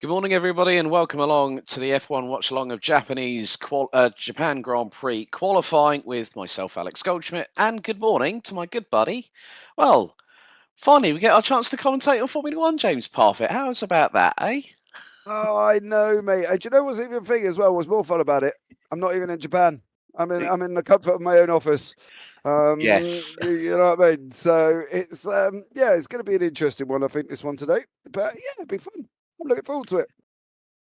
Good morning, everybody, and welcome along to the F1 watch along of Japan Grand Prix qualifying with myself, Alex Goldschmidt, and good morning to my good buddy. Well, finally, we get our chance to commentate on Formula One, James Parfitt. How's about that, eh? Oh, I know, mate. And do you know what's even thing as well? What's more fun about it? I'm not even in Japan. I'm in the comfort of my own office. Yes. You know what I mean. So it's it's going to be an interesting one. I think this one today, but yeah, it'll be fun. I'm looking forward to it.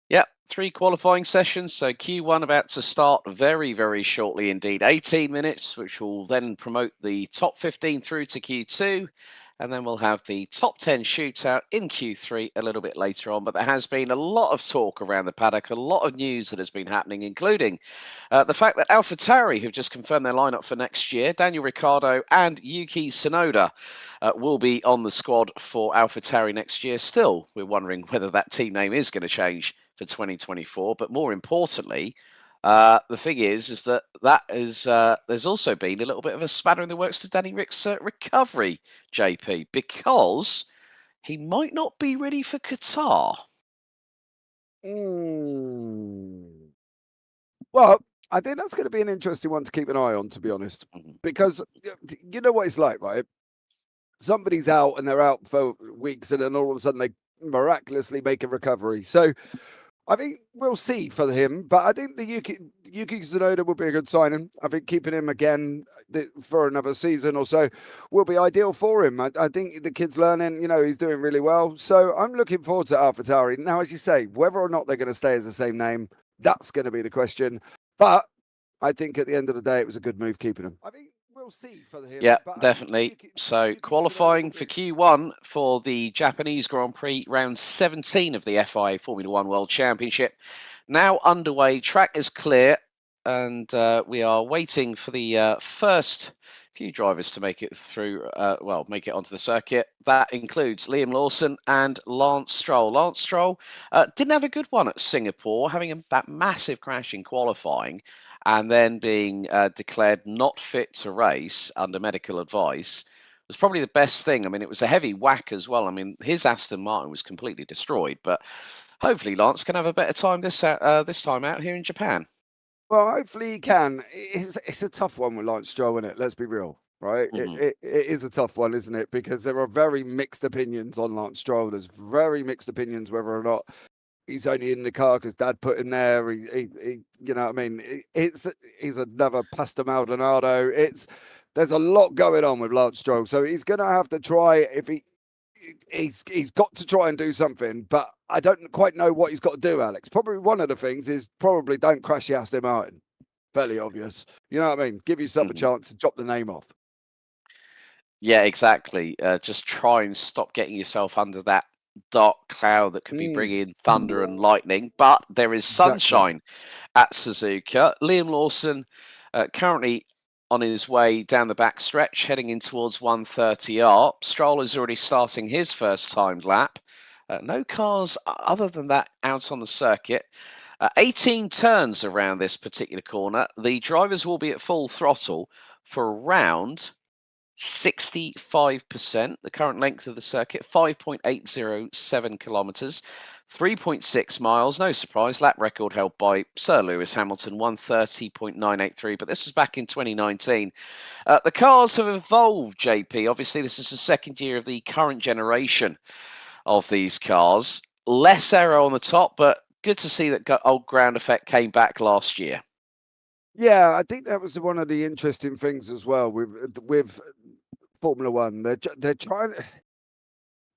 Yep, 3 qualifying sessions. So Q1 about to start very, very shortly indeed. 18 minutes, which will then promote the top 15 through to Q2. And then we'll have the top 10 shootout in Q3 a little bit later on. But there has been a lot of talk around the paddock, a lot of news that has been happening, including the fact that AlphaTauri have just confirmed their lineup for next year. Daniel Ricciardo and Yuki Tsunoda will be on the squad for AlphaTauri next year. Still, we're wondering whether that team name is going to change for 2024. But more importantly, the thing is that there's also been a little bit of a spanner in the works to Danny Rick's recovery, JP, because he might not be ready for Qatar. Well, I think that's going to be an interesting one to keep an eye on, to be honest, because you know what it's like, right? Somebody's out and they're out for weeks, and then all of a sudden they miraculously make a recovery. So I think we'll see for him, but I think the Yuki Tsunoda will be a good signing. I think keeping him again for another season or so will be ideal for him. I think the kid's learning, he's doing really well. So I'm looking forward to AlphaTauri. Now, as you say, whether or not they're going to stay as the same name, that's going to be the question. But I think at the end of the day, it was a good move keeping him. I think we'll see for him. Yeah, but definitely. So qualifying for Q1 for the Japanese Grand Prix, round 17 of the FIA Formula One World Championship. Now underway, track is clear, and we are waiting for the first few drivers to make it through, make it onto the circuit. That includes Liam Lawson and Lance Stroll. Lance Stroll didn't have a good one at Singapore, having that massive crash in qualifying, and then being declared not fit to race under medical advice was probably the best thing. I mean, it was a heavy whack as well. I mean, his Aston Martin was completely destroyed, but hopefully Lance can have a better time this time out here in Japan. Well, hopefully he can. It's a tough one with Lance Stroll, isn't it? Let's be real, right? It is a tough one, isn't it? Because there are very mixed opinions on Lance Stroll. There's very mixed opinions whether or not he's only in the car because Dad put him there. He you know what I mean? He's another Pasta Maldonado. There's a lot going on with Lance Stroll, so he's going to have to try. He's got to try and do something, but I don't quite know what he's got to do, Alex. Probably one of the things is probably don't crash the Aston Martin. Fairly obvious. You know what I mean? Give yourself a chance to drop the name off. Yeah, exactly. Just try and stop getting yourself under that dark cloud that could be bringing thunder and lightning. But there is sunshine at Suzuka. Liam Lawson currently on his way down the back stretch, heading in towards 130R. Stroll is already starting his first timed lap. No cars other than that out on the circuit. 18 turns around this particular corner. The drivers will be at full throttle for around 65%. The current length of the circuit, 5.807 kilometres, 3.6 miles. No surprise, lap record held by Sir Lewis Hamilton, 130.983. But this was back in 2019. The cars have evolved, JP. Obviously, this is the second year of the current generation of these cars. Less aero on the top, but good to see that old ground effect came back last year. Yeah, I think that was one of the interesting things as well with Formula One. They're trying.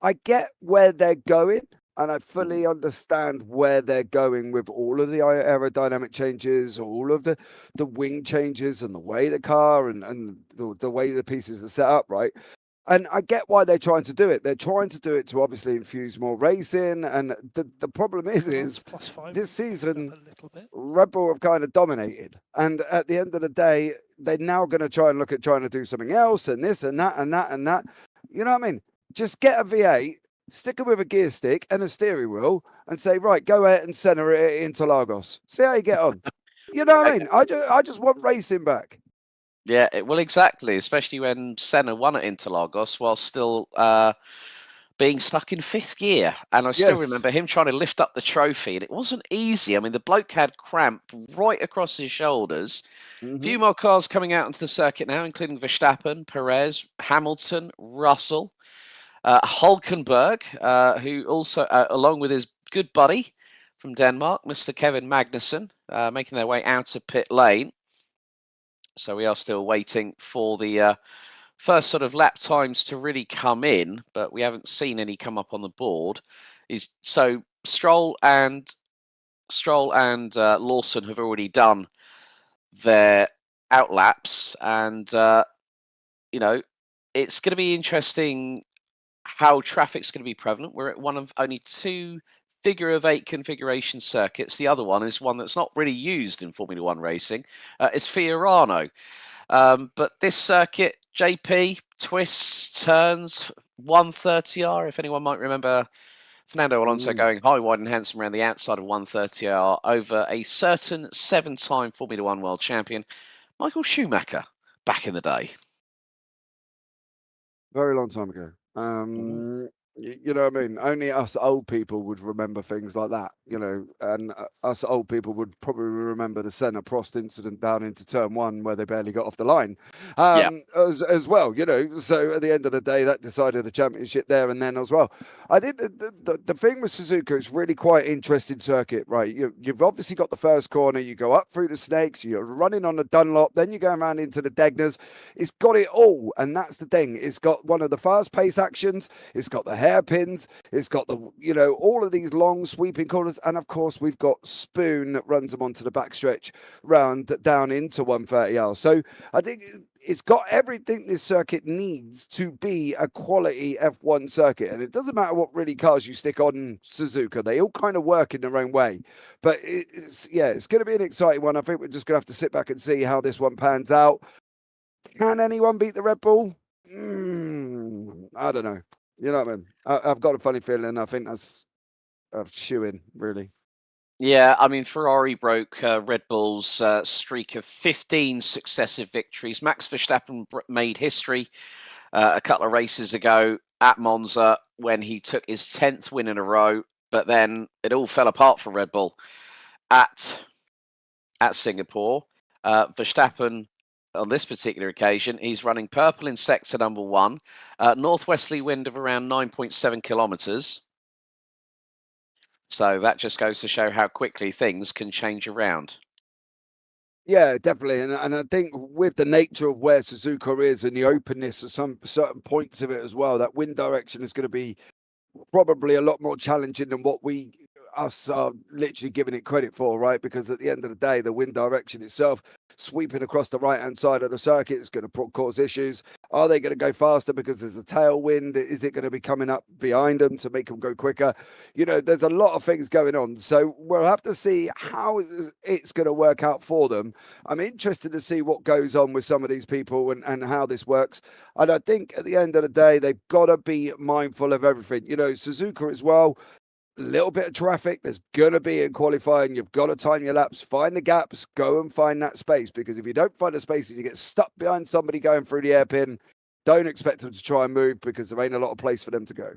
I get where they're going, and I fully understand where they're going with all of the aerodynamic changes, all of the wing changes, and the way the car and the way the pieces are set up, right? And I get why they're trying to do it. They're trying to do it to obviously infuse more racing. And the problem is this season, Red Bull have kind of dominated. And at the end of the day, they're now going to try and look at trying to do something else and this and that and that and that. You know what I mean? Just get a V8, stick it with a gear stick and a steering wheel and say, right, go ahead and center it into Lagos. See how you get on. You know what I mean? I just want racing back. Yeah, well, exactly, especially when Senna won at Interlagos while still being stuck in 5th gear. And I still remember him trying to lift up the trophy, and it wasn't easy. I mean, the bloke had cramp right across his shoulders. A few more cars coming out into the circuit now, including Verstappen, Perez, Hamilton, Russell, Hulkenberg, who also, along with his good buddy from Denmark, Mr. Kevin Magnussen, making their way out of pit lane. So we are still waiting for the first sort of lap times to really come in, but we haven't seen any come up on the board. So Stroll and Lawson have already done their outlaps, and you know, it's going to be interesting how traffic's going to be prevalent. We're at one of only 2 figure of 8 configuration circuits. The other one is one that's not really used in Formula One racing. It's Fiorano. But this circuit, JP, twists, turns, 130R, if anyone might remember Fernando Alonso going high, wide and handsome around the outside of 130R over a certain 7-time Formula One world champion, Michael Schumacher, back in the day. Very long time ago. You know what I mean? Only us old people would remember things like that, you know, and us old people would probably remember the Senna Prost incident down into turn 1 where they barely got off the line as well, you know. So at the end of the day, that decided the championship there and then as well. I think the thing with Suzuka is really quite interesting circuit, right? You've obviously got the first corner, you go up through the snakes, you're running on the Dunlop, then you go around into the Degners. It's got it all, and that's the thing. It's got one of the fast pace actions, it's got the hairpins, it's got the, you know, all of these long sweeping corners, and of course we've got Spoon that runs them onto the backstretch round down into 130L. So I think it's got everything this circuit needs to be a quality F1 circuit, and it doesn't matter what really cars you stick on Suzuka, they all kind of work in their own way. But it's going to be an exciting one. I think we're just going to have to sit back and see how this one pans out. Can anyone beat the Red Bull? I don't know. You know what I mean? I've got a funny feeling. I think that's a shoe-in, really. Yeah, I mean, Ferrari broke Red Bull's streak of 15 successive victories. Max Verstappen made history a couple of races ago at Monza when he took his 10th win in a row, but then it all fell apart for Red Bull at Singapore. Verstappen, on this particular occasion, he's running purple in sector number 1, northwesterly wind of around 9.7 kilometers. So that just goes to show how quickly things can change around. Yeah, definitely. And I think with the nature of where Suzuka is and the openness of some certain points of it as well, that wind direction is going to be probably a lot more challenging than what us are literally giving it credit for, right? Because at the end of the day, the wind direction itself sweeping across the right hand side of the circuit is going to cause issues. Are they going to go faster because there's a tailwind? Is it going to be coming up behind them to make them go quicker? You know, there's a lot of things going on, so we'll have to see how it's going to work out for them. I'm interested to see what goes on with some of these people and how this works. And I think at the end of the day, they've got to be mindful of everything. You know, Suzuka as well, a little bit of traffic there's going to be in qualifying. You've got to time your laps, find the gaps, go and find that space, because if you don't find a space and you get stuck behind somebody going through the hairpin, don't expect them to try and move, because there ain't a lot of place for them to go.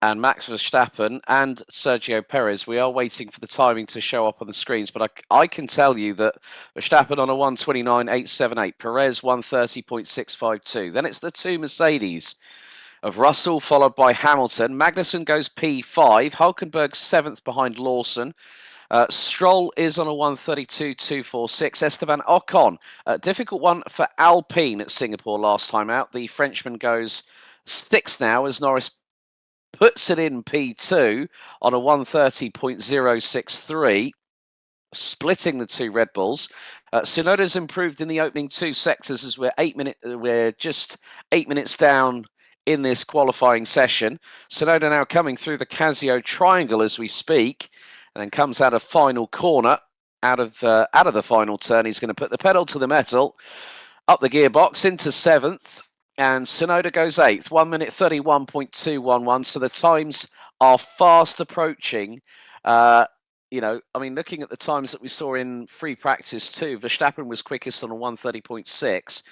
And Max Verstappen and Sergio Perez, we are waiting for the timing to show up on the screens, but I can tell you that Verstappen on a 129.878, Perez 130.652. Then it's the 2 Mercedes of Russell, followed by Hamilton. Magnussen goes P5, Hulkenberg 7th behind Lawson. Stroll is on a 132.246. Esteban Ocon, difficult one for Alpine at Singapore last time out. The Frenchman goes 6th now as Norris puts it in P2 on a 130.063, splitting the 2 Red Bulls. Tsunoda's improved in the opening 2 sectors as we're just 8 minutes down in this qualifying session. Tsunoda now coming through the Casio triangle as we speak, and then comes out of final corner, out of the final turn. He's going to put the pedal to the metal, up the gearbox into 7th. And Tsunoda goes 8th, 1 minute 31.211. So the times are fast approaching. You know, I mean, looking at the times that we saw in free practice too, Verstappen was quickest on a 130.6.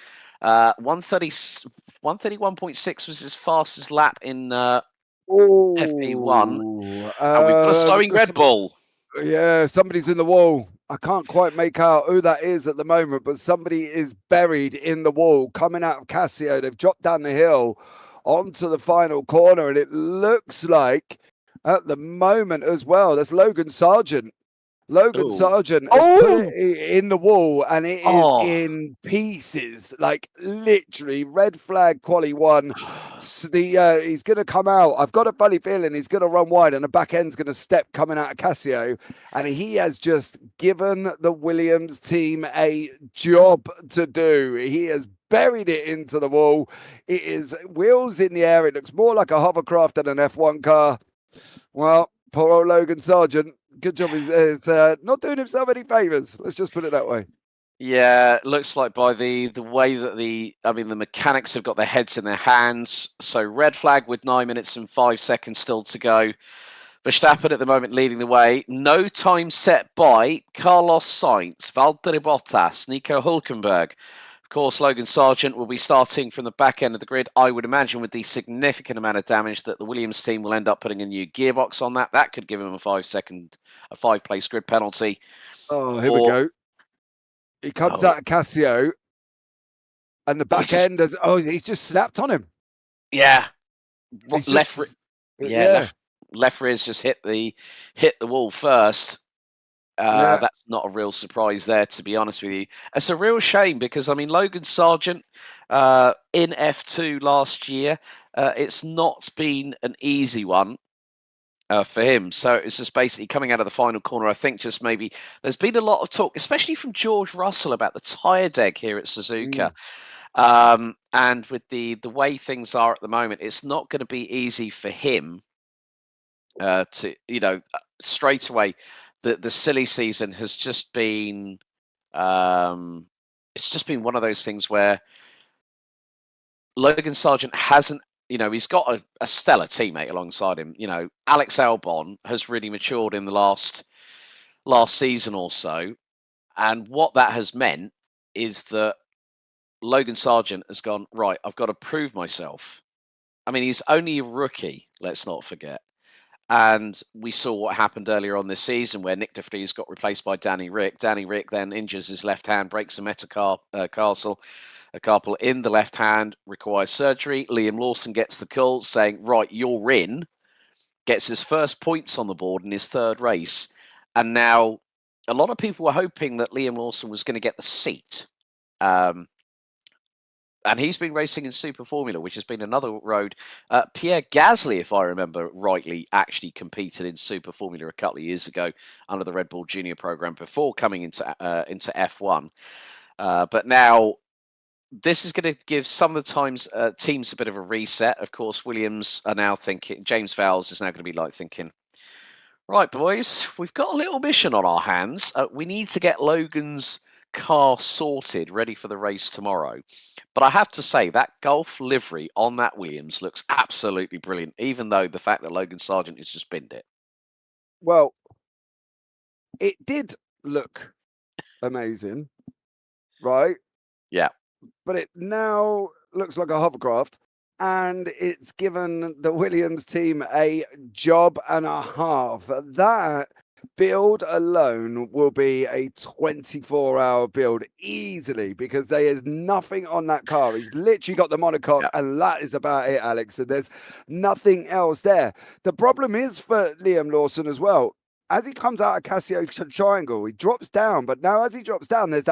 130, 131.6 was his fastest lap in FP1. Oh, And we've got a slowing Red Bull. yeah, somebody's in the wall. I can't quite make out who that is at the moment, but somebody is buried in the wall coming out of Casio. They've dropped down the hill onto the final corner, and it looks like at the moment as well, there's Logan Sargent. Logan Ooh. Sargent has put it in the wall, and it is Oh. in pieces, like literally red flag quali one. He's going to come out. I've got a funny feeling he's going to run wide, and the back end's going to step coming out of Casio, and he has just given the Williams team a job to do. He has buried it into the wall. It is wheels in the air. It looks more like a hovercraft than an F1 car. Well, poor old Logan Sargent. Good job. He's not doing himself any favours. Let's just put it that way. Yeah, looks like by the way that the mechanics have got their heads in their hands. So red flag with 9 minutes and 5 seconds still to go. Verstappen at the moment leading the way. No time set by Carlos Sainz, Valtteri Bottas, Nico Hülkenberg. Of course, Logan Sargent will be starting from the back end of the grid. I would imagine with the significant amount of damage that the Williams team will end up putting a new gearbox on that. That could give him a 5-place grid penalty. Oh, here we go. He comes out of Casio, and the back end is he's just snapped on him. Yeah, left rear's just hit the wall first. That's not a real surprise there, to be honest with you. It's a real shame because Logan Sargent in F2 last year, it's not been an easy one for him. So it's just basically coming out of the final corner. I think just maybe there's been a lot of talk, especially from George Russell, about the tyre deg here at Suzuka. And with the way things are at the moment, it's not going to be easy for him to, straight away. The silly season has just been, it's just been one of those things where Logan Sargent hasn't, he's got a stellar teammate alongside him. Alex Albon has really matured in the last season or so. And what that has meant is that Logan Sargent has gone, right, I've got to prove myself. He's only a rookie, let's not forget. And we saw what happened earlier on this season where Nick de Vries got replaced by Danny Rick. Danny Rick then injures his left hand, breaks a metacarpal in the left hand, requires surgery. Liam Lawson gets the call saying, right, you're in. Gets his first points on the board in his third race. And now a lot of people were hoping that Liam Lawson was going to get the seat. And he's been racing in Super Formula, which has been another road. Pierre Gasly, if I remember rightly, actually competed in Super Formula a couple of years ago under the Red Bull Junior program before coming into F1. But now this is going to give some of the teams a bit of a reset. Of course, Williams are now thinking, James Vowles is now going to be thinking, right, boys, we've got a little mission on our hands. We need to get Logan's car sorted, ready for the race tomorrow. But I have to say, that Gulf livery on that Williams looks absolutely brilliant, even though the fact that Logan Sargent has just binned it. Well, it did look amazing, right? Yeah. But it now looks like a hovercraft, and it's given the Williams team a job and a half. That build alone will be a 24-hour build easily because there is nothing on that car. He's literally got the monocoque, and that is about it, Alex. And there's nothing else there. The problem is for Liam Lawson as well. As he comes out of Casio Triangle, he drops down, but now as he drops down, there's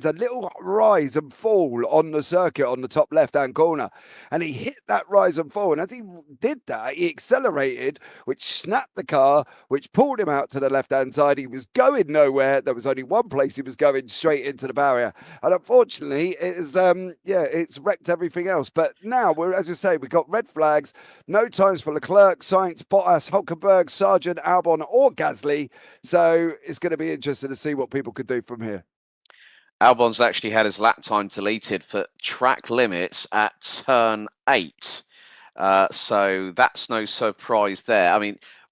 a little rise and fall on the circuit on the top left-hand corner. And he hit that rise and fall. And as he did that, he accelerated, which snapped the car, which pulled him out to the left-hand side. He was going nowhere. There was only one place he was going, straight into the barrier. And unfortunately, it's wrecked everything else. But now, as you say, we've got red flags, no times for Leclerc, Sainz, Bottas, Hülkenberg, Sargent, Albon, or Gasly. So it's going to be interesting to see what people could do from here. Albon's actually had his lap time deleted for track limits at turn 8. So that's no surprise there.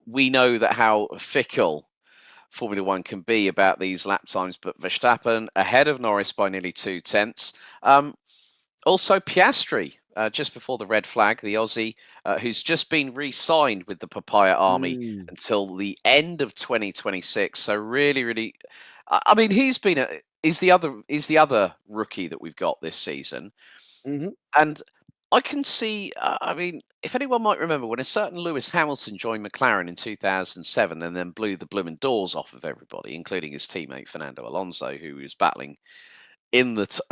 We know that how fickle Formula One can be about these lap times, but Verstappen ahead of Norris by nearly 2 tenths. Also, Piastri, just before the red flag, the Aussie, who's just been re-signed with the Papaya Army Mm. until the end of 2026. So really, really, I mean, he's the other rookie that we've got this season, Hmm. and I can see. I mean, if anyone might remember when a certain Lewis Hamilton joined McLaren in 2007 and then blew the blooming doors off of everybody, including his teammate Fernando Alonso, who was battling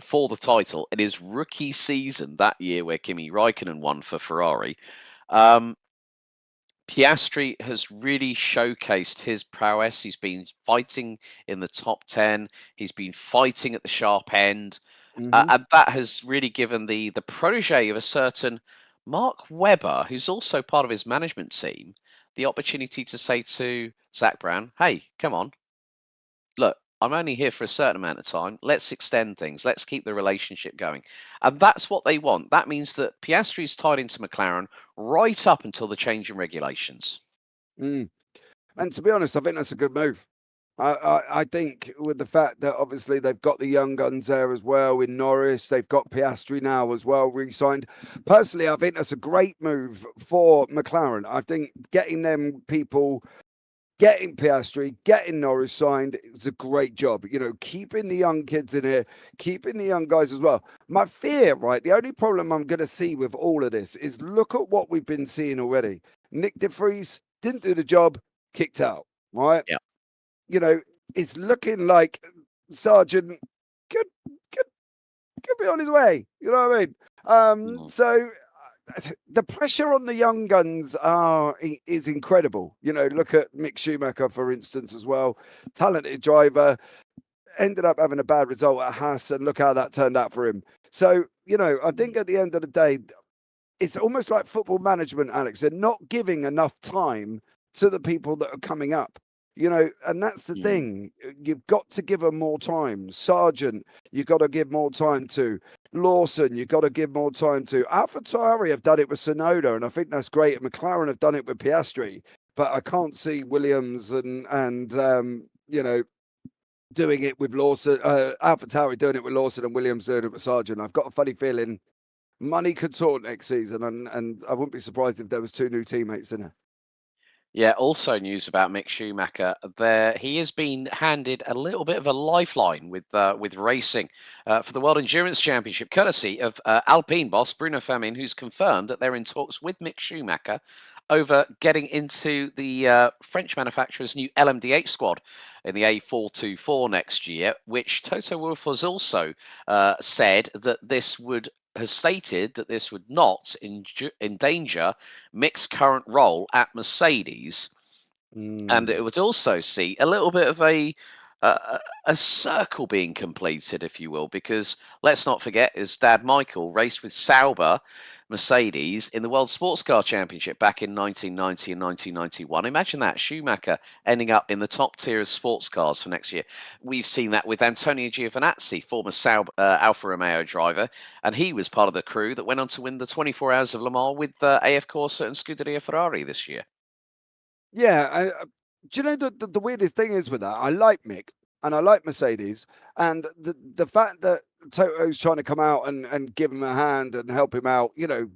for the title in his rookie season that year, where Kimi Raikkonen won for Ferrari. Um, Piastri has really showcased his prowess. He's been fighting in the top 10. He's been fighting at the sharp end. Hmm. And that has really given the protege of a certain Mark Webber, who's also part of his management team, the opportunity to say to Zach Brown, hey, come on, look, I'm only here for a certain amount of time. Let's extend things. Let's keep the relationship going. And that's what they want. That means that Piastri is tied into McLaren right up until the change in regulations. Mm. And to be honest, I think that's a good move. I think with the fact that obviously they've got the young guns there as well in Norris, they've got Piastri now as well re-signed. Personally, I think that's a great move for McLaren. I think getting them people, getting Piastri, getting Norris signed is a great job. You know, keeping the young kids in here, keeping the young guys as well. My fear, right? The only problem I'm going to see with all of this is look at what we've been seeing already. Nick De Vries didn't do the job, kicked out, right? Yeah. You know, it's looking like Sargent could could could be on his way. You know what I mean? Mhm. So the pressure on the young guns is incredible. You know, look at Mick Schumacher for instance as well, talented driver, ended up having a bad result at Haas, and look how that turned out for him. So you know, I think at the end of the day, it's almost like football management, Alex. They're not giving enough time to the people that are coming up. You know, and that's the Mhm. thing. You've got to give them more time. Sargent, you've got to give more time to. Lawson, you've got to give more time to. AlphaTauri have done it with Sonoda, and I think that's great. McLaren have done it with Piastri, but I can't see Williams and you know, doing it with Lawson. AlphaTauri doing it with Lawson and Williams doing it with Sargent. I've got a funny feeling money could talk next season, and I wouldn't be surprised if there was two new teammates in it. Yeah, also news about Mick Schumacher. There, he has been handed a little bit of a lifeline with racing for the World Endurance Championship, courtesy of Alpine boss Bruno Famin, who's confirmed that they're in talks with Mick Schumacher over getting into the French manufacturer's new LMD8 squad in the A424 next year. Which Toto Wolff has also said that this would has stated that this would not endanger Mick's current role at Mercedes, and Mm. it would also see a little bit of a, a circle being completed, if you will, because let's not forget his dad Michael raced with Sauber Mercedes in the World Sports Car Championship back in 1990 and 1991. Imagine that, Schumacher ending up in the top tier of sports cars for next year. We've seen that with Antonio Giovinazzi, former Sauber, Alfa Romeo driver, and he was part of the crew that went on to win the 24 Hours of Le Mans with AF Corsa and Scuderia Ferrari this year. Yeah, do you know the weirdest thing is with that? I like Mick and I like Mercedes, and the fact that Toto's trying to come out and give him a hand and help him out, you know.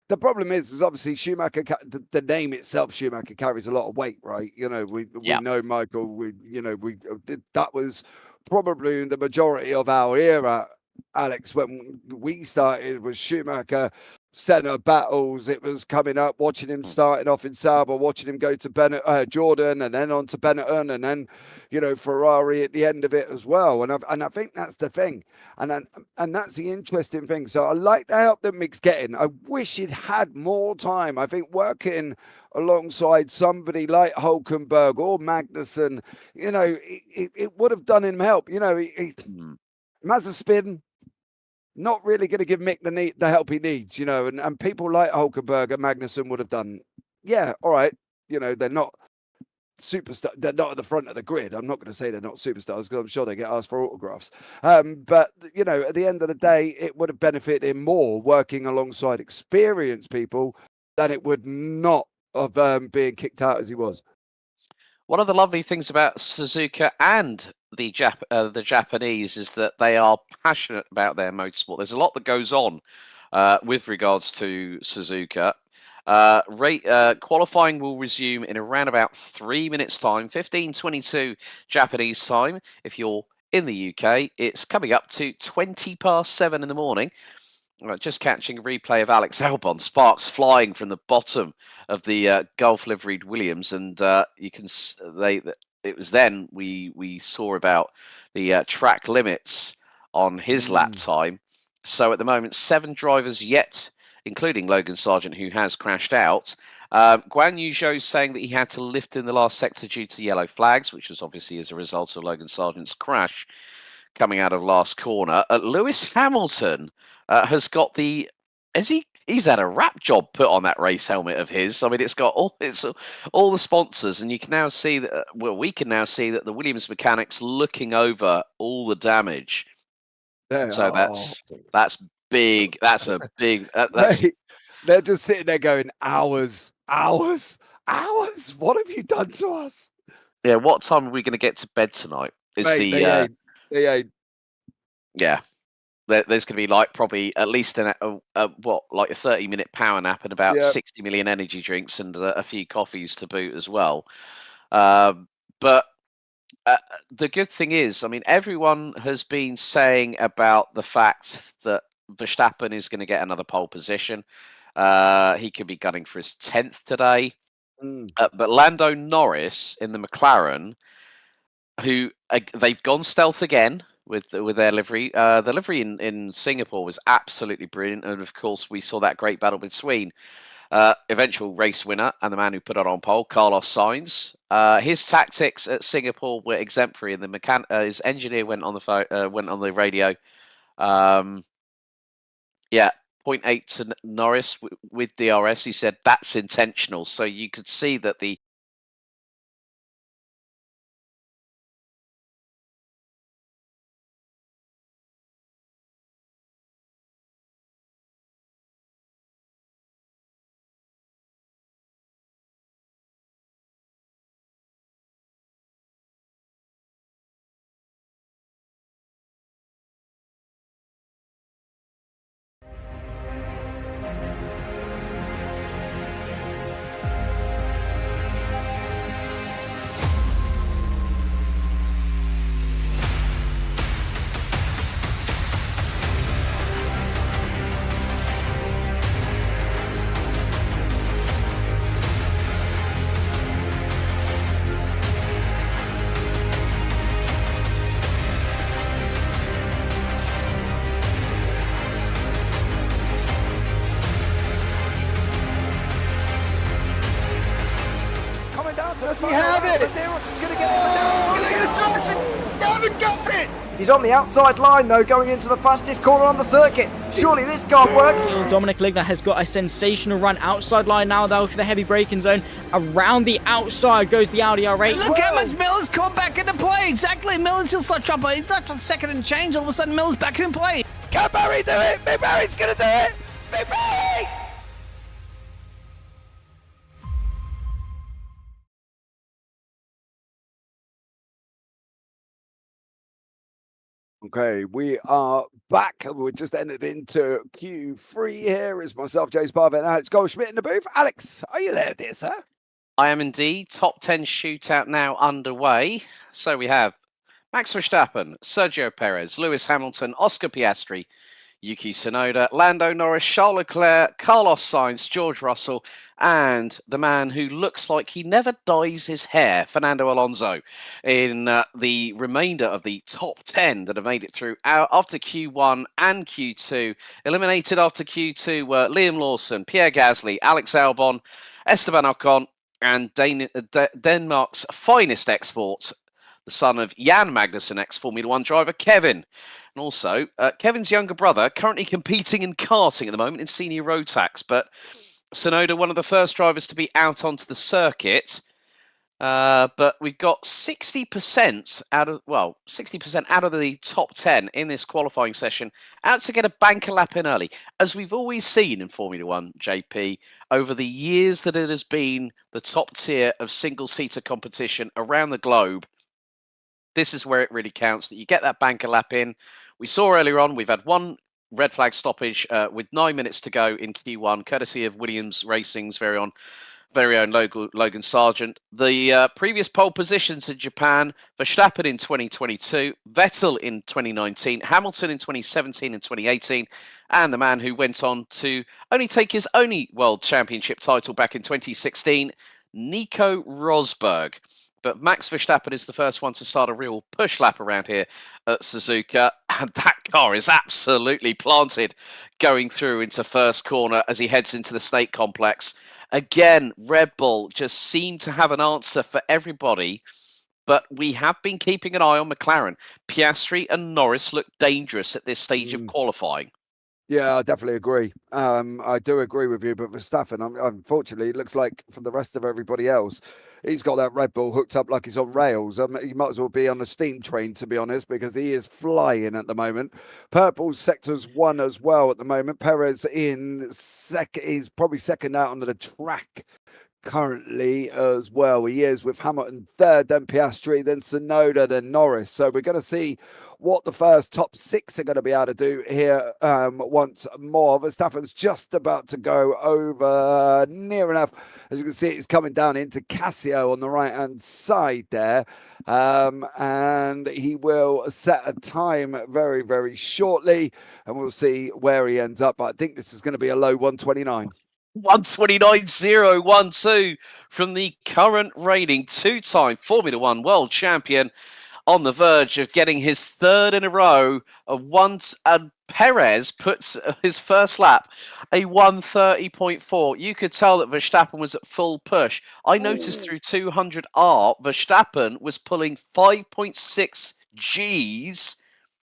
The problem is obviously Schumacher. The name itself, Schumacher, carries a lot of weight, right? You know, we Yeah. know Michael. We you know we that was probably the majority of our era, Alex, when we started was Schumacher. Senna battles. It was coming up, watching him Mm. starting off in Sauber, watching him go to Jordan, and then on to Benetton, and then you know Ferrari at the end of it as well. And I think that's the thing, and that's the interesting thing. So I like the help that Mick's getting. I wish he'd had more time. I think working alongside somebody like Hulkenberg or Magnussen, you know, it would have done him help. You know, Mm. Mazepin not really going to give Mick the help he needs, you know, and people like Hulkenberg and Magnussen would have done. Yeah, all right, you know, they're not superstar. They're not at the front of the grid. I'm not going to say they're not superstars because I'm sure they get asked for autographs. But you know, at the end of the day, it would have benefited him more working alongside experienced people than it would not of being kicked out as he was. One of the lovely things about Suzuka and the Japanese is that they are passionate about their motorsport. There's a lot that goes on with regards to Suzuka. Qualifying will resume in around about 3 minutes' time, 15:22 Japanese time. If you're in the UK, it's coming up to 7:20 in the morning. Just catching a replay of Alex Albon, sparks flying from the bottom of the Gulf liveried Williams, and you can it was then we saw about the track limits on his lap time. So at the moment, 7 drivers yet, including Logan Sargent, who has crashed out. Guan Yu Zhou saying that he had to lift in the last sector due to yellow flags, which was obviously as a result of Logan Sargent's crash coming out of last corner. Lewis Hamilton has got he's had a wrap job put on that race helmet of his. I mean, it's got all the sponsors, and you can now see that. Well, we can now see that the Williams mechanics looking over all the damage. So that's big. That's a big. They're just sitting there going, hours. What have you done to us? Yeah. What time are we going to get to bed tonight? They ain't. Yeah. There's going to be like probably at least like a 30-minute power nap and about 60 million energy drinks and a few coffees to boot as well. But the good thing is, I mean, everyone has been saying about the fact that Verstappen is going to get another pole position. He could be gunning for his 10th today. But Lando Norris in the McLaren, who they've gone stealth again with their livery. The livery in Singapore was absolutely brilliant, and of course we saw that great battle between eventual race winner and the man who put it on pole, Carlos Sainz. His tactics at Singapore were exemplary, and his engineer went on the radio. 0.8 to Norris with DRS. He said that's intentional, so you could see that the Does he have it? Medeiros is going to get it. Look at Tyson! He haven't got it! He's on the outside line though, going into the fastest corner on the circuit. Surely this can't work. Dominic Ligner has got a sensational run outside line now though for the heavy braking zone. Around the outside goes the Audi R8. Look how much Miller's caught back into play. Exactly, Miller's still such trouble. He's not second and change. All of a sudden, Miller's back in play. Can Barry do it? Big Barry's going to do it. Big Barry! Okay, we are back. We're just entered into Q3 here. It's myself, James Barber, and Alex Goldschmidt in the booth. Alex, are you there, dear sir? I am indeed. Top 10 shootout now underway. So we have Max Verstappen, Sergio Perez, Lewis Hamilton, Oscar Piastri, Yuki Tsunoda, Lando Norris, Charles Leclerc, Carlos Sainz, George Russell, and the man who looks like he never dyes his hair, Fernando Alonso, in the remainder of the top 10 that have made it through after Q1 and Q2. Eliminated after Q2 were Liam Lawson, Pierre Gasly, Alex Albon, Esteban Ocon, and Denmark's finest export, the son of Jan Magnussen, ex-Formula One driver Kevin. And also, Kevin's younger brother, currently competing in karting at the moment in senior road tax. But Tsunoda, one of the first drivers to be out onto the circuit. But we've got 60% out of the top 10 in this qualifying session out to get a banker lap in early. As we've always seen in Formula One, JP, over the years that it has been the top tier of single-seater competition around the globe, This is where it really counts, that you get that banker lap in. We saw earlier on, we've had one red flag stoppage with 9 minutes to go in Q1, courtesy of Williams Racing's very own Logan Sargent. The previous pole positions in Japan: Verstappen in 2022, Vettel in 2019, Hamilton in 2017 and 2018, and the man who went on to only take his only World Championship title back in 2016, Nico Rosberg. But Max Verstappen is the first one to start a real push lap around here at Suzuka, and that car is absolutely planted going through into first corner as he heads into the Snake Complex. Again, Red Bull just seemed to have an answer for everybody, but we have been keeping an eye on McLaren. Piastri and Norris look dangerous at this stage of qualifying. Yeah, I definitely agree. I do agree with you, but Verstappen, unfortunately, it looks like for the rest of everybody else, he's got that Red Bull hooked up like he's on rails. He might as well be on a steam train, to be honest, because he is flying at the moment. Purple sector's 1 as well at the moment. Perez in second, he's probably second out onto the track currently as well. He is, with Hamilton third, then Piastri, then Tsunoda, then Norris. So we're going to see what the first top 6 are going to be able to do here once more. Verstappen's just about to go over near enough. As you can see, he's coming down into Casio on the right-hand side there. And he will set a time very, very shortly. And we'll see where he ends up. But I think this is going to be a low 129. 129.012 from the current reigning 2-time Formula One world champion, on the verge of getting his 3rd in a row. And Perez puts his first lap a 130.4. You could tell that Verstappen was at full push. I noticed through 200R, Verstappen was pulling 5.6 Gs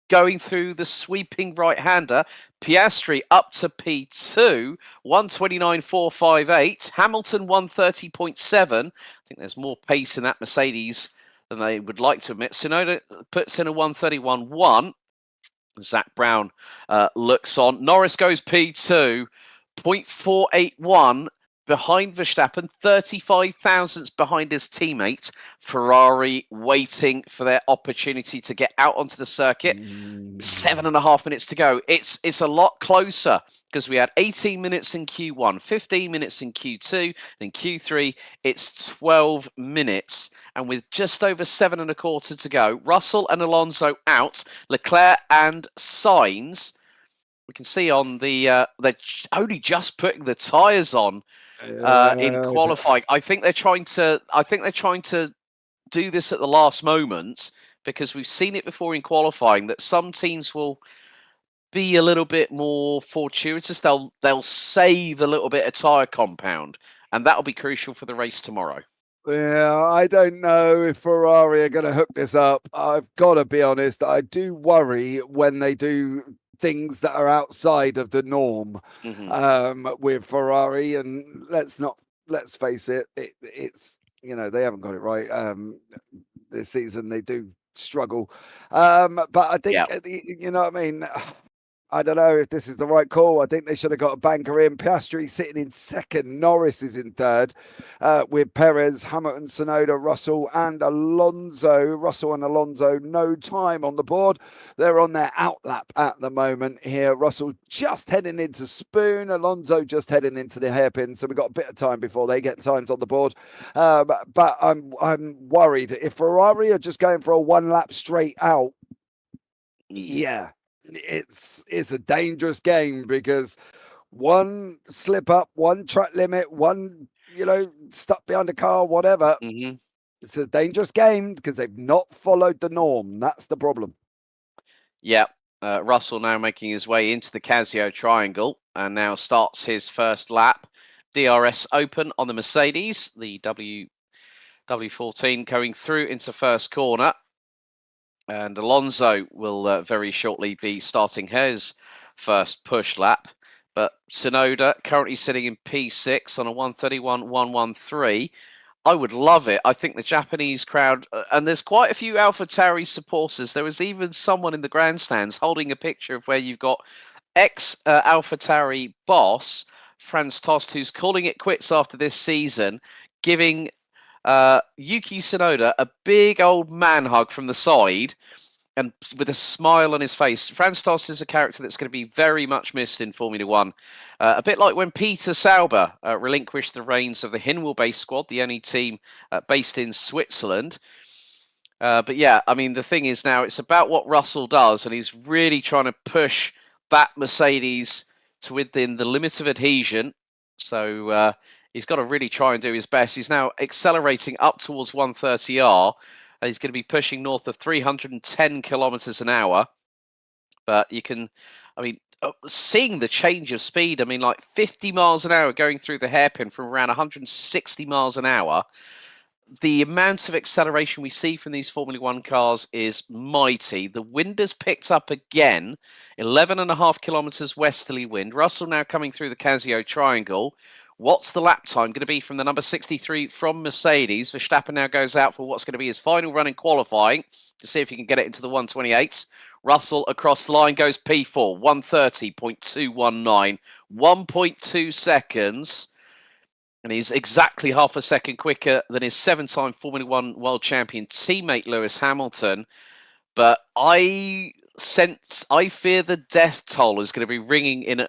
going through the sweeping right-hander. Piastri up to P2, 129.458. Hamilton 130.7. I think there's more pace in that Mercedes than they would like to admit. Tsunoda puts in a 131.1. Zach Brown looks on. Norris goes P2, 0.481 behind Verstappen, 35 thousandths behind his teammate. Ferrari waiting for their opportunity to get out onto the circuit. 7.5 minutes to go. It's a lot closer, because we had 18 minutes in Q1, 15 minutes in Q2, and in Q3 it's 12 minutes. And with just over 7.25 to go, Russell and Alonso out, Leclerc and Sainz. We can see on the they're only just putting the tyres on in qualifying. I think they're trying to do this at the last moment, because we've seen it before in qualifying that some teams will be a little bit more fortuitous. They'll save a little bit of tyre compound, and that'll be crucial for the race tomorrow. Yeah, I don't know if Ferrari are going to hook this up. I've got to be honest. I do worry when they do things that are outside of the norm with Ferrari. And let's face it, it's, they haven't got it right this season. They do struggle. But I think, you know what I mean? I don't know if this is the right call. I think they should have got a banker in. Piastri sitting in second. Norris is in third, with Perez, Hamilton, Tsunoda, Russell and Alonso. Russell and Alonso, no time on the board. They're on their outlap at the moment here. Russell just heading into Spoon. Alonso just heading into the hairpin. So we've got a bit of time before they get times on the board. But I'm worried. If Ferrari are just going for a 1 lap straight out, it's a dangerous game, because one slip up, one track limit, one stuck behind a car, whatever. It's a dangerous game because they've not followed the norm. That's the problem. Russell now making his way into the Casio triangle and now starts his first lap. DRS open on the Mercedes, the W14 going through into first corner. And Alonso will very shortly be starting his first push lap. But Tsunoda currently sitting in P6 on a 131.113. I would love it. I think the Japanese crowd, and there's quite a few AlphaTauri supporters. There was even someone in the grandstands holding a picture of where you've got ex-AlphaTauri boss, Franz Tost, who's calling it quits after this season, giving Yuki Tsunoda, a big old man hug from the side, and with a smile on his face. Franz is a character that's going to be very much missed in Formula One. A bit like when Peter Sauber relinquished the reins of the Hinwil-based squad, the only team based in Switzerland. But yeah, I mean, the thing is now it's about what Russell does, and he's really trying to push that Mercedes to within the limit of adhesion. So he's got to really try and do his best. He's now accelerating up towards 130R. And he's going to be pushing north of 310 kilometers an hour. But you can, I mean, seeing the change of speed, I mean, like 50 miles an hour going through the hairpin from around 160 miles an hour. The amount of acceleration we see from these Formula One cars is mighty. The wind has picked up again, 11.5 kilometers westerly wind. Russell now coming through the Casio Triangle. What's the lap time going to be from the number 63 from Mercedes? Verstappen now goes out for what's going to be his final run in qualifying to see if he can get it into the 128s. Russell across the line goes P4, 130.219, 1.2 seconds. And he's exactly half a second quicker than his 7-time Formula One world champion teammate Lewis Hamilton. But I fear the death toll is going to be ringing in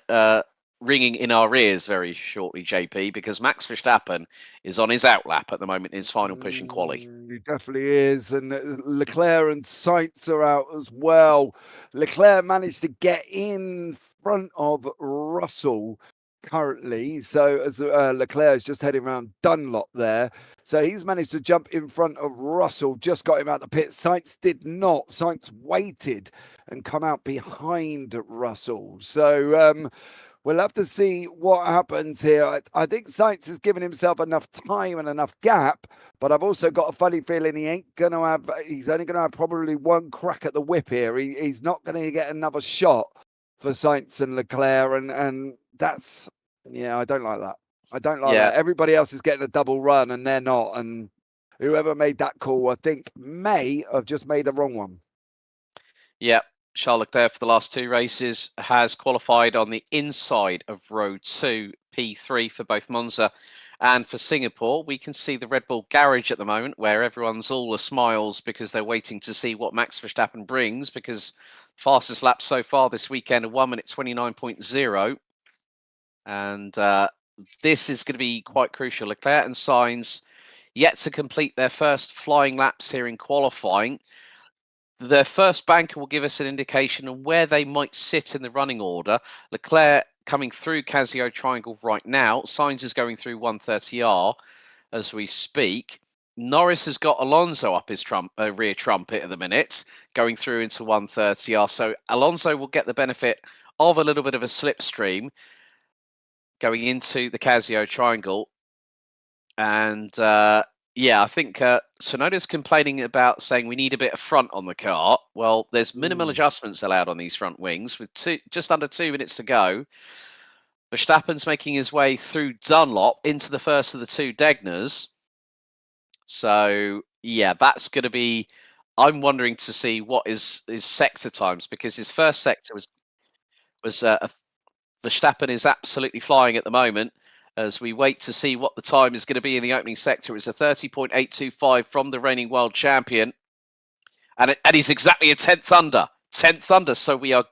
our ears very shortly, JP, because Max Verstappen is on his outlap at the moment in his final push in quali. He definitely is, and Leclerc and Sainz are out as well. Leclerc managed to get in front of Russell currently, so as Leclerc is just heading around Dunlop there, so he's managed to jump in front of Russell, just got him out the pit. Sainz did not. Sainz waited and come out behind Russell, so we'll have to see what happens here. I think Sainz has given himself enough time and enough gap, but I've also got a funny feeling he's only going to have probably one crack at the whip here. He's not going to get another shot for Sainz and Leclerc, and that's, yeah, I don't like that. I don't like that. Everybody else is getting a double run and they're not, and whoever made that call, I think, may have just made a wrong one. Yeah. Charles Leclerc for the last two races has qualified on the inside of row 2, P3 for both Monza and for Singapore. We can see the Red Bull garage at the moment where everyone's all a smiles because they're waiting to see what Max Verstappen brings, because fastest lap so far this weekend of 1 minute 29.0. And this is going to be quite crucial. Leclerc and Sainz yet to complete their first flying laps here in qualifying. Their first banker will give us an indication of where they might sit in the running order. Leclerc coming through Casio Triangle right now. Sainz is going through 130R as we speak. Norris has got Alonso up his rear trumpet at the minute, going through into 130R. So Alonso will get the benefit of a little bit of a slipstream going into the Casio Triangle. And yeah, I think Tsunoda's complaining about saying we need a bit of front on the car. Well, there's minimal adjustments allowed on these front wings with just under 2 minutes to go. Verstappen's making his way through Dunlop into the first of the two Degners. So, yeah, that's going to be... I'm wondering to see what is his sector times, because his first sector was Verstappen is absolutely flying at the moment. As we wait to see what the time is going to be in the opening sector. It's a 30.825 from the reigning world champion. And he's exactly a 10th under. 10th under. So we are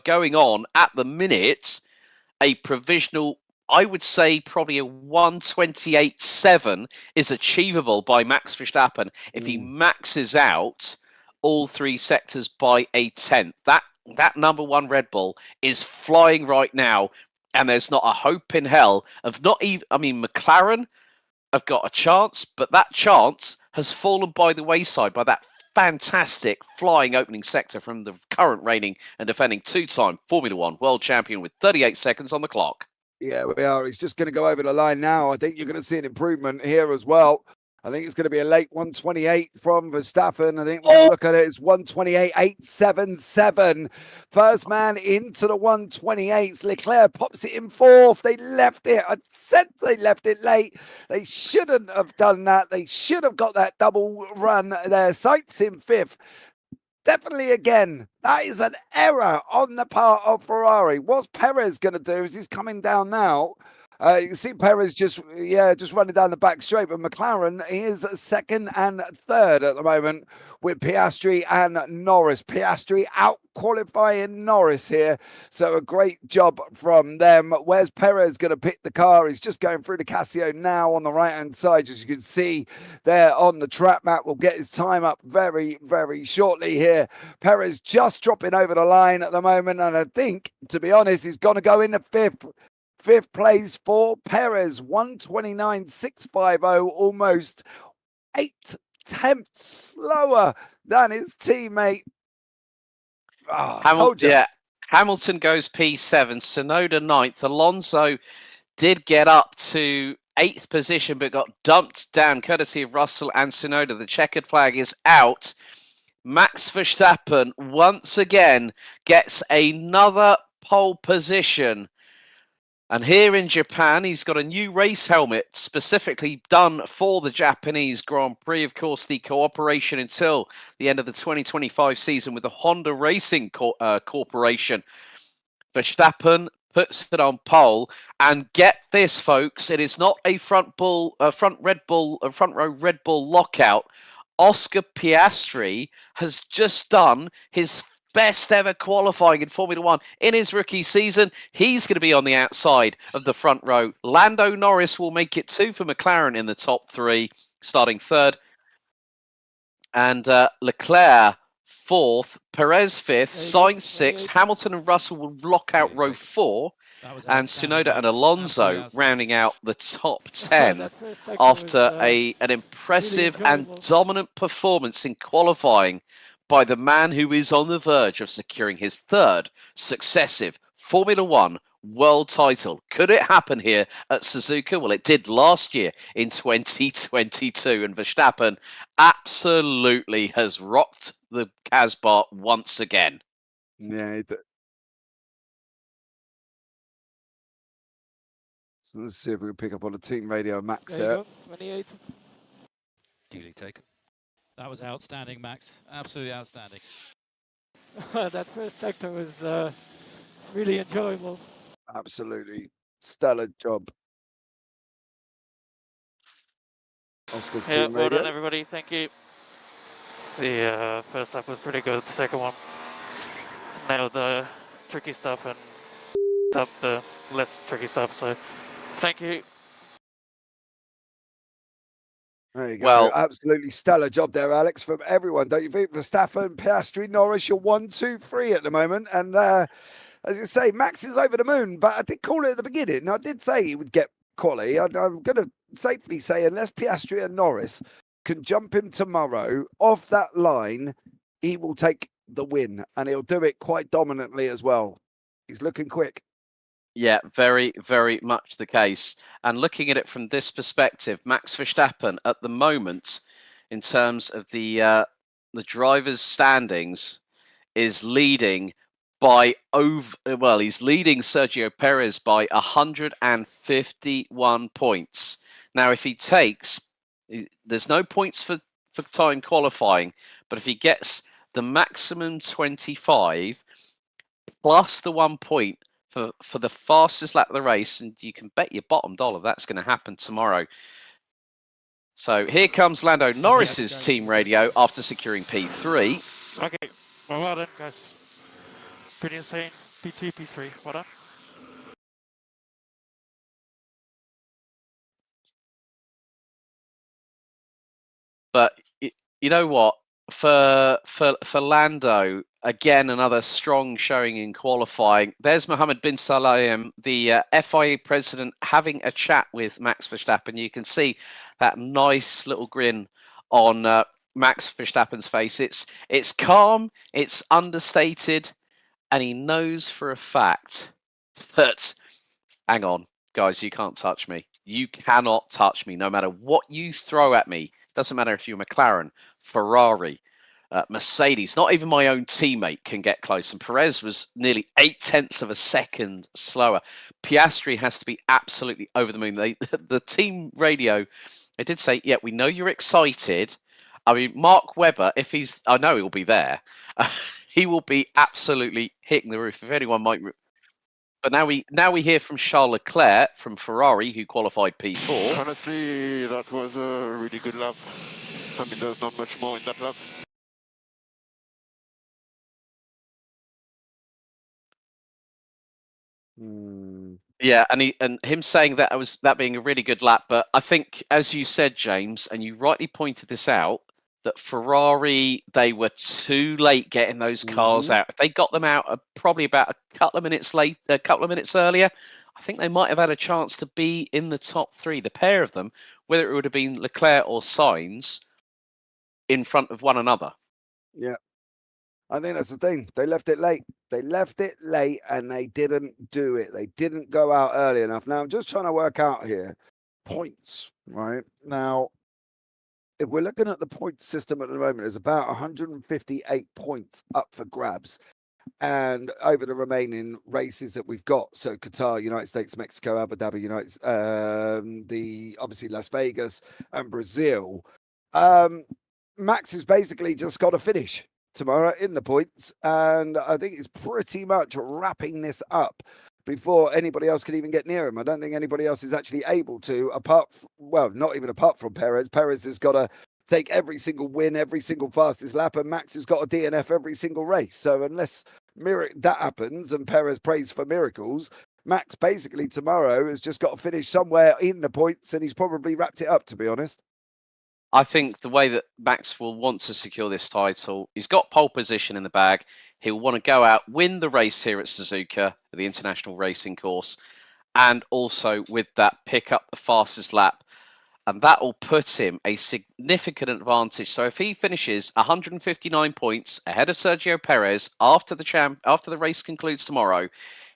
going on at the minute a provisional, I would say probably a 128.7 is achievable by Max Verstappen if he maxes out all three sectors by a 10th. That number one Red Bull is flying right now. And there's not a hope in hell of not even... I mean, McLaren have got a chance, but that chance has fallen by the wayside by that fantastic flying opening sector from the current reigning and defending two-time Formula One world champion with 38 seconds on the clock. Yeah, we are. He's just going to go over the line now. I think you're going to see an improvement here as well. I think it's going to be a late 128 from Verstappen. I think when you look at it, it's 128.877. First man into the 128s. Leclerc pops it in fourth. They left it. I said they left it late. They shouldn't have done that. They should have got that double run there. Sainz in fifth. Definitely, again, that is an error on the part of Ferrari. What's Perez going to do as he's coming down now? You can see Perez just running down the back straight, but McLaren is second and third at the moment with Piastri and Norris. Piastri out qualifying Norris here, so a great job from them. Where's Perez going to pick the car? He's just going through the Casio now on the right-hand side, as you can see there on the track map. We'll get his time up very, very shortly here. Perez just dropping over the line at the moment, and I think, to be honest, he's going to go into fifth. Fifth place for Perez, 129.650, almost 8/10 slower than his teammate. Told you. Yeah, Hamilton goes P7, Tsunoda 9th. Alonso did get up to 8th position, but got dumped down courtesy of Russell and Tsunoda. The checkered flag is out. Max Verstappen once again gets another pole position. And here in Japan, he's got a new race helmet specifically done for the Japanese Grand Prix. Of course, the cooperation until the end of the 2025 season with the Honda Racing Corporation. Verstappen puts it on pole, and get this, folks, it is not a front row Red Bull lockout. Oscar Piastri has just done his best ever qualifying in Formula One in his rookie season. He's going to be on the outside of the front row. Lando Norris will make it 2 for McLaren in the top 3, starting 3rd. And Leclerc 4th, Perez 5th, Sainz 6th, Hamilton and Russell will lock out row 4. And Tsunoda and Alonso rounding out the top 10 after an impressive and dominant performance in qualifying by the man who is on the verge of securing his 3rd successive Formula One world title. Could it happen here at Suzuka? Well, it did last year in 2022, and Verstappen absolutely has rocked the Casbah once again. Yeah. So let's see if we can pick up on the team radio. Max there. 28. Duly taken. That was outstanding, Max. Absolutely outstanding. That first sector was really enjoyable. Absolutely stellar job. Oscar's Yeah, team well radio. done, everybody. Thank you. The first lap was pretty good. The second one nailed the tricky stuff and up the less tricky stuff. So, thank you. There you go. Well, absolutely stellar job there, Alex, from everyone. Don't you think? Verstappen, Piastri, Norris, you're 1, 2, 3 at the moment. And as you say, Max is over the moon. But I did call it at the beginning. I did say he would get quali. I'm going to safely say, unless Piastri and Norris can jump him tomorrow off that line, he will take the win. And he'll do it quite dominantly as well. He's looking quick. Yeah, very, very much the case. And looking at it from this perspective, Max Verstappen at the moment, in terms of the drivers' standings, is leading by he's leading Sergio Perez by 151 points. Now, if he takes, there's no points for time qualifying, but if he gets the maximum 25 plus the 1 point for the fastest lap of the race, and you can bet your bottom dollar that's going to happen tomorrow. So here comes Lando Norris's team radio after securing P3. Okay, well done, guys. Pretty insane. P2, P3. Well done. But you know what? For Lando, again, another strong showing in qualifying. There's Mohammed bin Sulayem, the FIA president, having a chat with Max Verstappen. You can see that nice little grin on Max Verstappen's face. It's calm, it's understated, and he knows for a fact that, hang on, guys, you can't touch me. You cannot touch me, no matter what you throw at me. Doesn't matter if you're McLaren, Ferrari, Mercedes, not even my own teammate can get close. And Perez was nearly 0.8 of a second slower. Piastri has to be absolutely over the moon. The team radio, they did say, yeah, we know you're excited. I mean, Mark Webber, I know he'll be there. He will be absolutely hitting the roof. If anyone might, But now we hear from Charles Leclerc from Ferrari, who qualified P4. Honestly, that was a really good lap. I mean, there's not much more in that lap. Yeah, and him saying that being a really good lap, but I think, as you said, James, and you rightly pointed this out, that Ferrari, they were too late getting those cars out. If they got them out probably about a couple of minutes earlier, I think they might have had a chance to be in the top three, the pair of them, whether it would have been Leclerc or Sainz, in front of one another. Yeah. I think that's the thing. They left it late. They left it late and they didn't do it. They didn't go out early enough. Now, I'm just trying to work out here points, right? Now, if we're looking at the point system at the moment, there's about 158 points up for grabs. And over the remaining races that we've got, so Qatar, United States, Mexico, Abu Dhabi, obviously Las Vegas and Brazil, Max has basically just got to finish tomorrow in the points, and I think it's pretty much wrapping this up before anybody else can even get near him. I don't think anybody else is actually able to, not even apart from Perez. Perez has got to take every single win, every single fastest lap, and Max has got a DNF every single race. So unless that happens and Perez prays for miracles, Max basically tomorrow has just got to finish somewhere in the points, and he's probably wrapped it up, to be honest. I think the way that Max will want to secure this title, he's got pole position in the bag. He'll want to go out, win the race here at Suzuka, the international racing course, and also with that pick up the fastest lap. And that will put him a significant advantage. So if he finishes 159 points ahead of Sergio Perez after the race concludes tomorrow,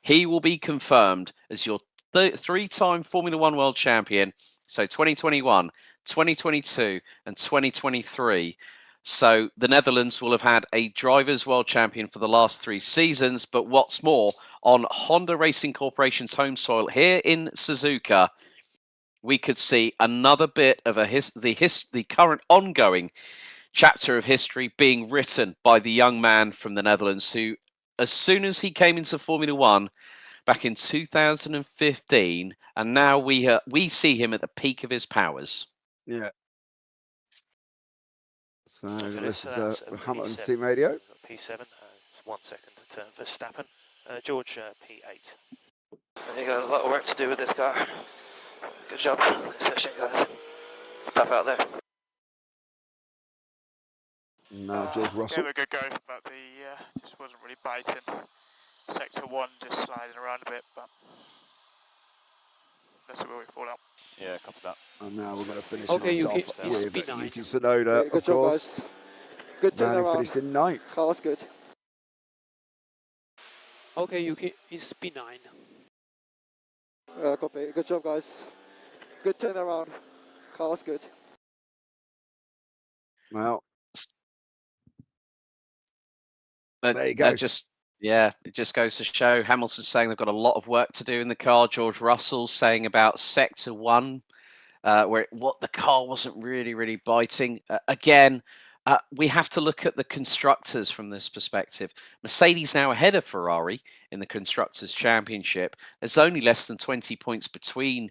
he will be confirmed as your three-time Formula One world champion. So 2021, 2022 and 2023. So the Netherlands will have had a drivers' world champion for the last 3 seasons. But what's more, on Honda Racing Corporation's home soil here in Suzuka, we could see another bit of the current ongoing chapter of history being written by the young man from the Netherlands who, as soon as he came into Formula One back in 2015, and now we see him at the peak of his powers. Yeah. So this is Hamilton's team radio. P7, 1 second to turn for Verstappen. George, P8. You got a lot of work to do with this car. Good job this session, guys. Tough out there. Now George Russell. Gave a good go, but the just wasn't really biting. Sector 1 just sliding around a bit, but that's where we fall out. Yeah, copy that. And now we're going to finish Okay, it off Yuki, with P9. Yuki Tsunoda, Good of job, course. guys. Good Man who turnaround. finished in 9th. Car was good. Okay, Yuki is P9. Copy. Good job, guys. Good turnaround. Car was good. Well, there you go. It just goes to show. Hamilton's saying they've got a lot of work to do in the car. George Russell saying about Sector 1, where the car wasn't really biting. Again, we have to look at the constructors from this perspective. Mercedes now ahead of Ferrari in the Constructors' Championship. There's only less than 20 points between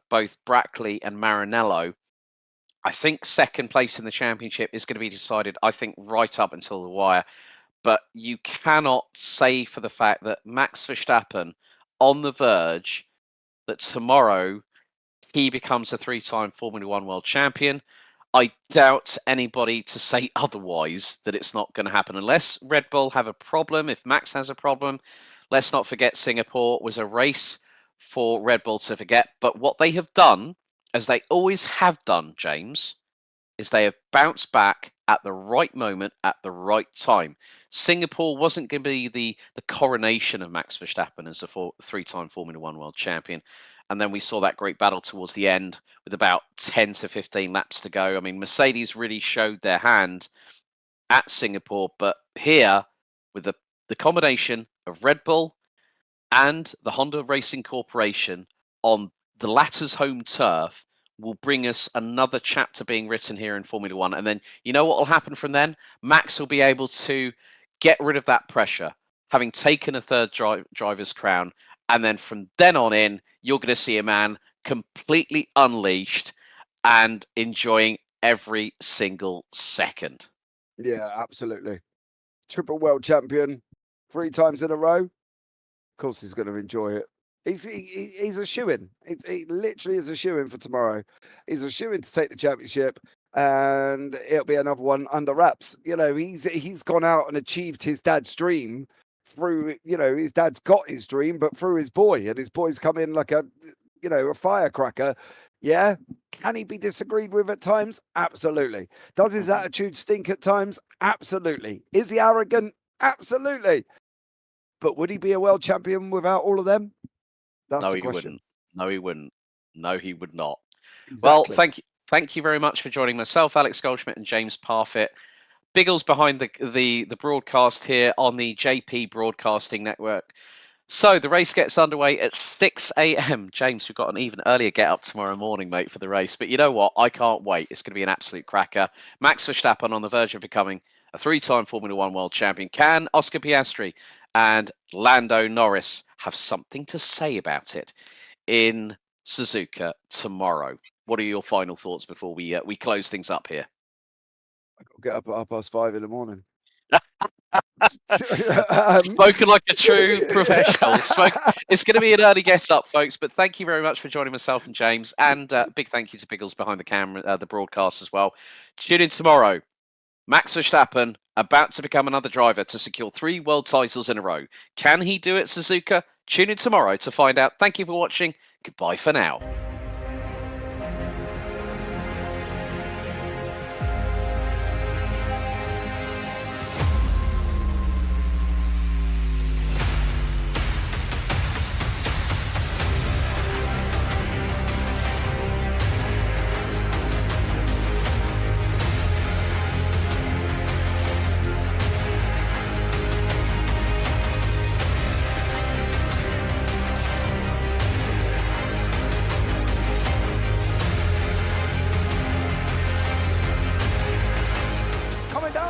both Brackley and Maranello. I think second place in the championship is going to be decided, I think, right up until the wire. But you cannot say for the fact that Max Verstappen on the verge that tomorrow he becomes a 3-time Formula One world champion. I doubt anybody to say otherwise, that it's not going to happen unless Red Bull have a problem. If Max has a problem, let's not forget Singapore was a race for Red Bull to forget. But what they have done, as they always have done, James, is they have bounced back at the right moment, at the right time. Singapore wasn't going to be the coronation of Max Verstappen as a 3-time Formula One world champion. And then we saw that great battle towards the end with about 10 to 15 laps to go. I mean, Mercedes really showed their hand at Singapore. But here, with the combination of Red Bull and the Honda Racing Corporation on the latter's home turf, will bring us another chapter being written here in Formula One. And then you know what will happen from then? Max will be able to get rid of that pressure, having taken a third driver's crown, And then from then on in, you're going to see a man completely unleashed and enjoying every single second. Yeah, absolutely. Triple world champion 3 times in a row. Of course, he's going to enjoy it. He's a shoo-in. He literally is a shoo-in for tomorrow. He's a shoo-in to take the championship, and it'll be another one under wraps. You know, he's gone out and achieved his dad's dream through, you know, his dad's got his dream, but through his boy, and his boy's come in like a, you know, a firecracker. Yeah. Can he be disagreed with at times? Absolutely. Does his attitude stink at times? Absolutely. Is he arrogant? Absolutely. But would he be a world champion without all of them? That's No, the he question. wouldn't. No, he wouldn't. No, he would not. Exactly. Well, thank you very much for joining myself, Alex Goldschmidt, and James Parfitt. Biggles behind the broadcast here on the JP Broadcasting Network. So the race gets underway at 6 a.m. James, we've got an even earlier get up tomorrow morning, mate, for the race. But you know what? I can't wait. It's going to be an absolute cracker. Max Verstappen on the verge of becoming a 3-time Formula One world champion. Can Oscar Piastri and Lando Norris have something to say about it in Suzuka tomorrow? What are your final thoughts before we close things up here? I got to get up at 5:30 in the morning. Spoken like a true professional. It's going to be an early get up, folks. But thank you very much for joining myself and James, and big thank you to Biggles behind the camera, the broadcast as well. Tune in tomorrow. Max Verstappen about to become another driver to secure 3 world titles in a row. Can he do it, Suzuka? Tune in tomorrow to find out. Thank you for watching. Goodbye for now.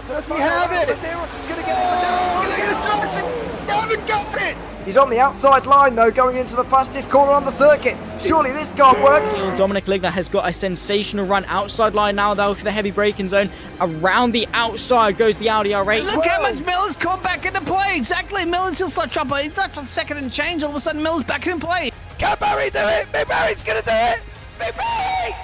Does he have it? Medeiros is going to get it. He's on the outside line though, going into the fastest corner on the circuit. Surely this can't work. Dominic Ligner has got a sensational run outside line now though for the heavy braking zone. Around the outside goes the Audi R8. Look how much Miller's caught back into play. Exactly. Miller's still such up. He's not on second and change. All of a sudden, Miller's back in play. Can Barry do it? Big Barry's going to do it. Big Barry!